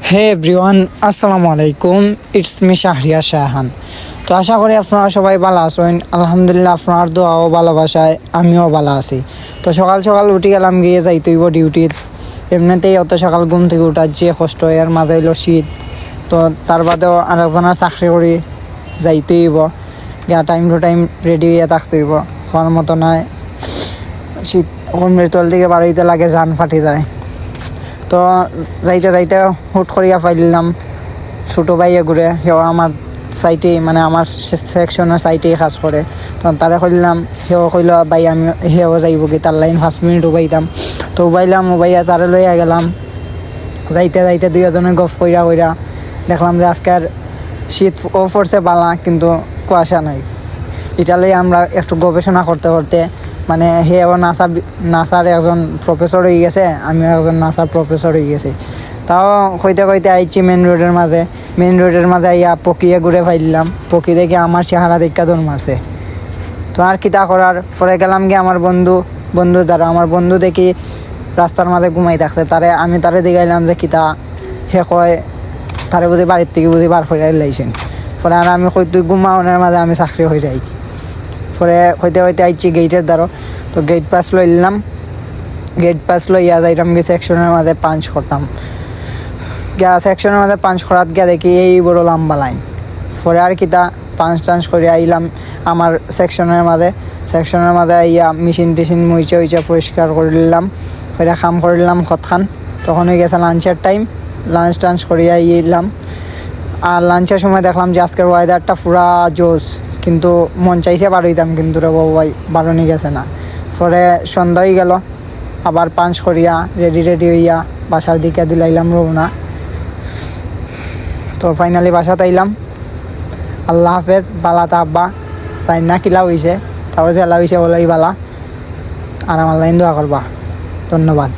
হে everyone, আসসালামু আলাইকুম। It's me Shahriar Shahan. তো আশা করি আপনারা সবাই ভালো আছেন। আলহামদুলিল্লাহ, আপনার দোয়া ও ভালোবাসায় আমিও ভালো আছি। তো সকাল সকাল উঠে গেলাম, গিয়ে যাইতে হইব ডিউটির। এমনিতেই অত সকাল ঘুম থেকে উঠার যে কষ্ট, এর মাঝে হইল শীত। তো তার বাদেও আরেকজনের চাকরি করি যাইতে হইব, গিয়া টাইম টু টাইম রেডি হইয়া থাকতে হইব। হওয়ার মতো নয়, শীত মৃত্যুল দিকে বাড়িতে লাগে, জান ফাটি যায়। তো যাইতে যাইতে হুট করিয়া পাইলাম ছোটো ভাইয়ে ঘুরে, সেও আমার সাইটেই, মানে আমার সেকশনের সাইটেই কাজ করে। তো তারে কইলাম, সেও কইল ভাই আমি সেও যাইব কি, তার লাইন 5 মিনিট উবাইতাম। তো উবাইলাম, উবাইয়া তারে লইয়া গেলাম। যাইতে যাইতে দুইজনে গপ কইরা দেখলাম যে আজকের শীত ও পড়ছে বালা, কিন্তু কুয়াশা নাই। এটা লইয়া আমরা একটু গবেষণা করতে করতে, মানে সেও নাসার একজন প্রফেসর হয়ে গেছে, আমিও একজন নাসার প্রফেসর হয়ে গেছি। তাও কইতে কইতে আইছি মেন রোডের মাঝে আইয়া পকিয়ে ঘুরে ফাইলাম। পকি দেখে আমার চেহারা দেখা দৌড় মারছে। তো আর কিতা করার, পরে গেলাম গিয়ে আমার বন্ধুর দ্বারা। আমার বন্ধু দেখি রাস্তার মাঝে ঘুমাই থাকছে, আমি তারে দেখাইলাম যে কিতা। সে কয় তারে বুঝি বাড়ির থেকে বার করে লাইছেন। পরে আর আমি কই তুই ঘুমাওনের মাঝে আমি চাকরি হয়ে যাই। পরে হইতে আইছি গেটের দ্বারা। তো গেট পাস লইয়া যাইতাম গিয়ে সেকশনের মাঝে পাঞ্চ করতাম। সেকশনের মাঝে পাঞ্চ করাত গিয়া দেখি এই বড় লম্বা লাইন। পরে আর কিতা পাঞ্চ করে আইলাম আমার সেকশনের মাঝে আইয়া মেশিন টেশিন মুইচা পরিষ্কার করে নিলাম। পরে কাম করে নিলাম কতখান। তখন হয়ে গেছে লাঞ্চের টাইম। লাঞ্চ টাঞ্চ করিয়া আইলাম। আর লাঞ্চের সময় দেখলাম যে আজকের ওয়েদারটা পুরা জোস, কিন্তু মন চাইছে বার হইতাম, কিন্তু রে বাবাই বারণই গেছে না। পরে সন্ধ্যা হয়ে গেল, আবার পাঞ্চ করিয়া রেডি হইয়া বাসার দিকে দিলাইলাম রওনা। তো ফাইনালি বাসাতে আইলাম। আল্লাহ হাফেজ, বালা তাব্বা তাই না কিলা হয়েছে, তারপর জেলা হয়েছে বলাই বালা। আর আমার লাইন দোয়া করবা। ধন্যবাদ।